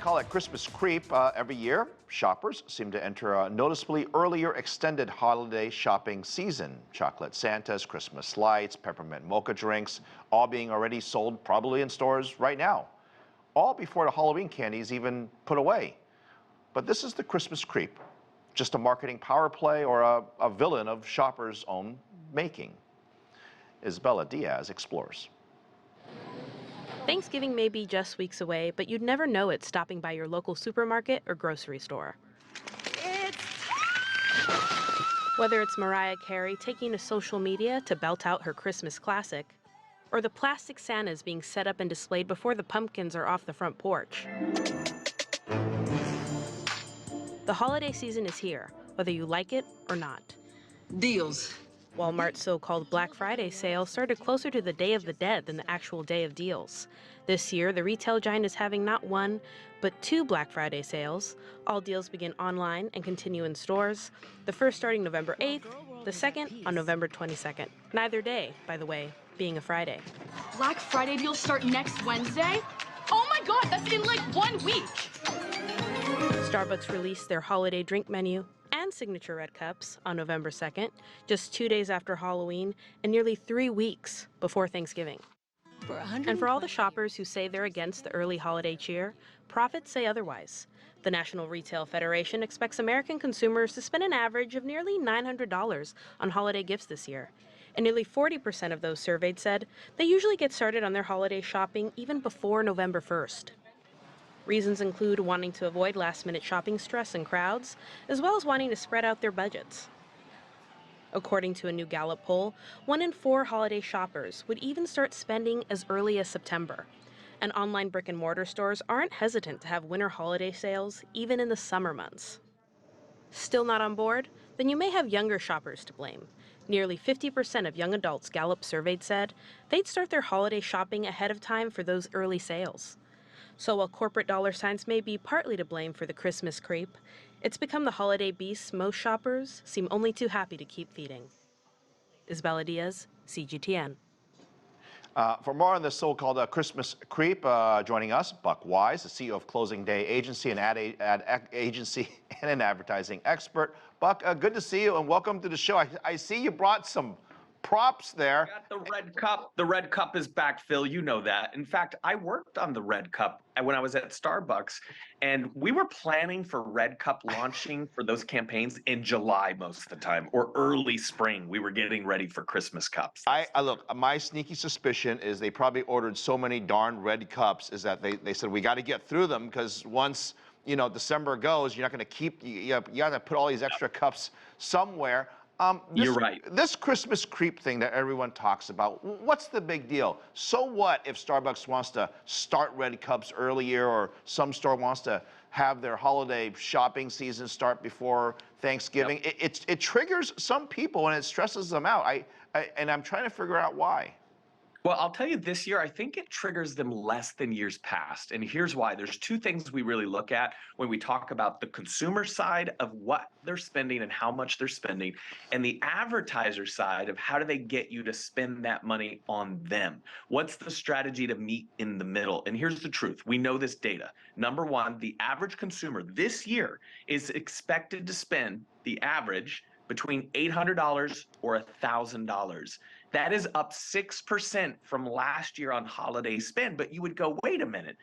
call it Christmas creep. Every year, shoppers seem to enter a noticeably earlier extended holiday shopping season. Chocolate Santas, Christmas lights, peppermint mocha drinks, all being already sold probably in stores right now. All before the Halloween candy is even put away. But this is the Christmas creep. Just a marketing power play or a villain of shoppers' own making. Isabella Diaz explores. Thanksgiving may be just weeks away, but you'd never know it stopping by your local supermarket or grocery store. Whether it's Mariah Carey taking to social media to belt out her Christmas classic, or the plastic Santas being set up and displayed before the pumpkins are off the front porch. The holiday season is here, whether you like it or not. Deals. Walmart's so-called Black Friday sale started closer to the Day of the Dead than the actual day of deals. This year, the retail giant is having not one, but two Black Friday sales. All deals begin online and continue in stores. The first starting November 8th, the second on November 22nd. Neither day, by the way, being a Friday. Black Friday deals start next Wednesday? Oh my God, that's in like 1 week! Starbucks released their holiday drink menu and signature red cups on November 2nd, just 2 days after Halloween and nearly 3 weeks before Thanksgiving. And for all the shoppers who say they're against the early holiday cheer, profits say otherwise. The National Retail Federation expects American consumers to spend an average of nearly $900 on holiday gifts this year. And nearly 40% of those surveyed said they usually get started on their holiday shopping even before November 1st. Reasons include wanting to avoid last-minute shopping stress and crowds, as well as wanting to spread out their budgets. According to a new Gallup poll, 1 in 4 holiday shoppers would even start spending as early as September. And online brick-and-mortar stores aren't hesitant to have winter holiday sales, even in the summer months. Still not on board? Then you may have younger shoppers to blame. Nearly 50% of young adults Gallup surveyed said they'd start their holiday shopping ahead of time for those early sales. So while corporate dollar signs may be partly to blame for the Christmas creep, it's become the holiday beast most shoppers seem only too happy to keep feeding. Isabella Diaz, CGTN. For more on this so-called Christmas creep, joining us, Buck Wise, the CEO of Closing Day Agency, an ad agency and an advertising expert. Buck, good to see you and welcome to the show. I see you brought some props there. Got the red cup. The red cup is back, Phil. You know that. In fact, I worked on the red cup when I was at Starbucks, and we were planning for red cup launching for those campaigns in July most of the time, or early spring. We were getting ready for Christmas cups. I look, my sneaky suspicion is they probably ordered so many darn red cups is that they said we got to get through them because once December goes, you're not going to keep you have to put all these extra cups somewhere. You're right. This Christmas creep thing that everyone talks about, what's the big deal? So what if Starbucks wants to start red cups earlier or some store wants to have their holiday shopping season start before Thanksgiving? Yep. It triggers some people and it stresses them out. And I'm trying to figure out why. Well, I'll tell you this year, I think it triggers them less than years past. And here's why. There's two things we really look at when we talk about the consumer side of what they're spending and how much they're spending, and the advertiser side of how do they get you to spend that money on them. What's the strategy to meet in the middle? And here's the truth. We know this data. Number one, the average consumer this year is expected to spend the average between $800 or $1,000. That is up 6% from last year on holiday spend. But you would go, wait a minute.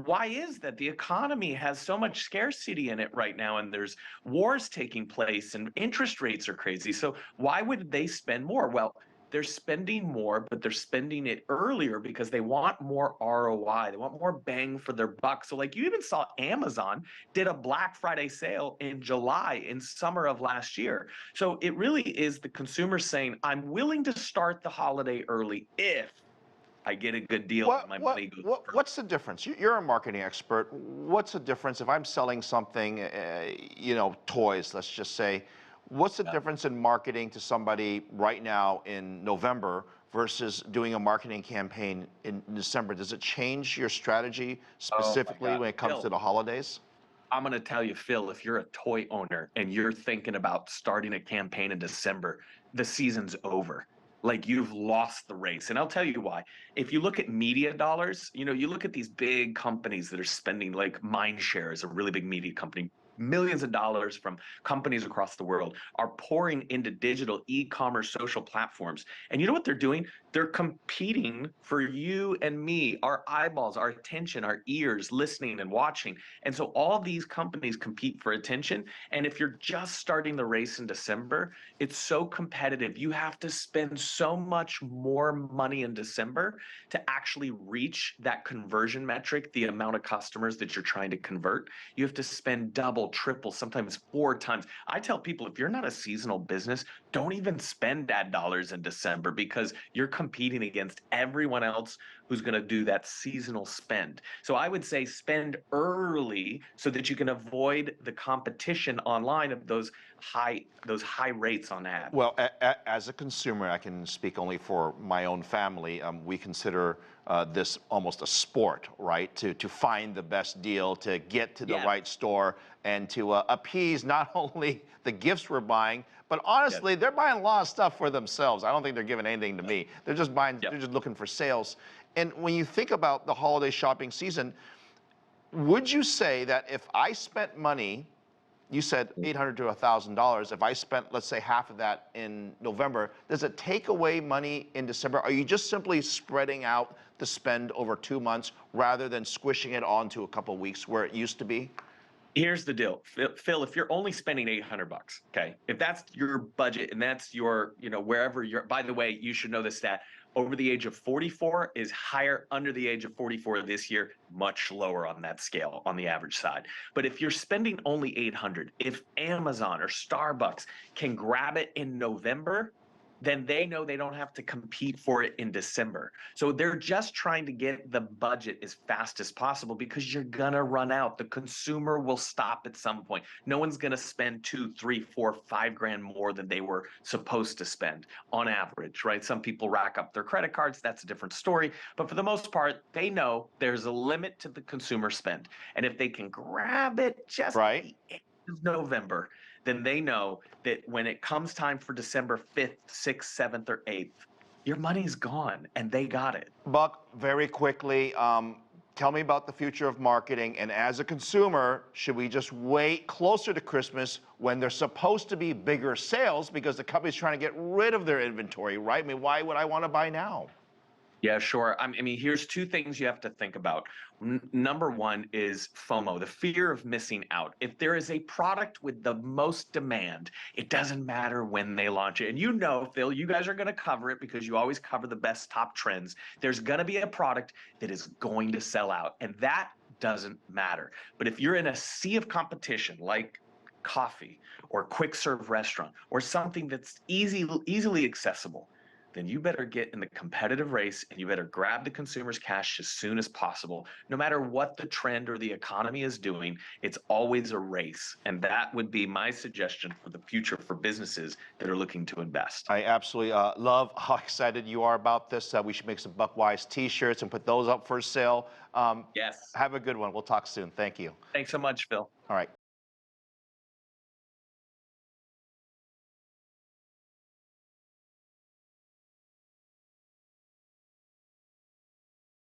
Why is that? The economy has so much scarcity in it right now, and there's wars taking place, and interest rates are crazy. So why would they spend more? Well, they're spending more, but they're spending it earlier because they want more ROI. They want more bang for their buck. So like you even saw Amazon did a Black Friday sale in July in summer of last year. So it really is the consumer saying, I'm willing to start the holiday early if I get a good deal and my money goes. What's the difference? You're a marketing expert. What's the difference if I'm selling something, toys, let's just say, what's the difference in marketing to somebody right now in November versus doing a marketing campaign in December? Does it change your strategy specifically when it comes to the holidays? I'm going to tell you, Phil, if you're a toy owner and you're thinking about starting a campaign in December, the season's over. like you've lost the race. And I'll tell you why. If you look at media dollars, you look at these big companies that are spending, like Mindshare is a really big media company. Millions of dollars from companies across the world are pouring into digital e-commerce social platforms. And you know what they're doing? They're competing for you and me, our eyeballs, our attention, our ears, listening and watching. And so all these companies compete for attention. And if you're just starting the race in December, it's so competitive. You have to spend so much more money in December to actually reach that conversion metric, the amount of customers that you're trying to convert. You have to spend double, triple, sometimes 4 times. I tell people, if you're not a seasonal business, don't even spend ad dollars in December, because you're competing against everyone else who's going to do that seasonal spend. So I would say spend early so that you can avoid the competition online of those high rates on ads. Well, as a consumer, I can speak only for my own family. We consider this almost a sport, right? To find the best deal, to get to the right store, and to appease not only the gifts we're buying, but honestly, they're buying a lot of stuff for themselves. I don't think they're giving anything to me. They're just buying. They're just looking for sales. And when you think about the holiday shopping season, would you say that if I spent money, you said $800 to $1,000. If I spent, let's say, half of that in November, does it take away money in December? Are you just simply spreading out the spend over 2 months rather than squishing it onto a couple of weeks where it used to be? Here's the deal, Phil, if you're only spending $800, okay, if that's your budget and that's your, wherever you're, by the way, you should know this stat, over the age of 44 is higher, under the age of 44 this year, much lower on that scale on the average side. But if you're spending only $800, if Amazon or Starbucks can grab it in November, then they know they don't have to compete for it in December. So they're just trying to get the budget as fast as possible, because you're gonna run out. The consumer will stop at some point. No one's gonna spend 2, 3, 4, 5 grand more than they were supposed to spend on average, right? Some people rack up their credit cards, that's a different story. But for the most part, they know there's a limit to the consumer spend. And if they can grab it just at the end of November, then they know that when it comes time for December 5th, 6th, 7th, or 8th, your money's gone and they got it. Buck, very quickly, tell me about the future of marketing. And as a consumer, should we just wait closer to Christmas when there's supposed to be bigger sales because the company's trying to get rid of their inventory, right? I mean, why would I want to buy now? Yeah, sure. I mean, here's 2 things you have to think about. Number 1 is FOMO, the fear of missing out. If there is a product with the most demand, it doesn't matter when they launch it. And Phil, you guys are going to cover it because you always cover the best top trends. There's going to be a product that is going to sell out, and that doesn't matter. But if you're in a sea of competition, like coffee or quick serve restaurant or something that's easily accessible, then you better get in the competitive race and you better grab the consumer's cash as soon as possible. No matter what the trend or the economy is doing, it's always a race. And that would be my suggestion for the future for businesses that are looking to invest. I absolutely love how excited you are about this. We should make some Buckwise t-shirts and put those up for sale. Yes. Have a good one. We'll talk soon. Thank you. Thanks so much, Phil. All right.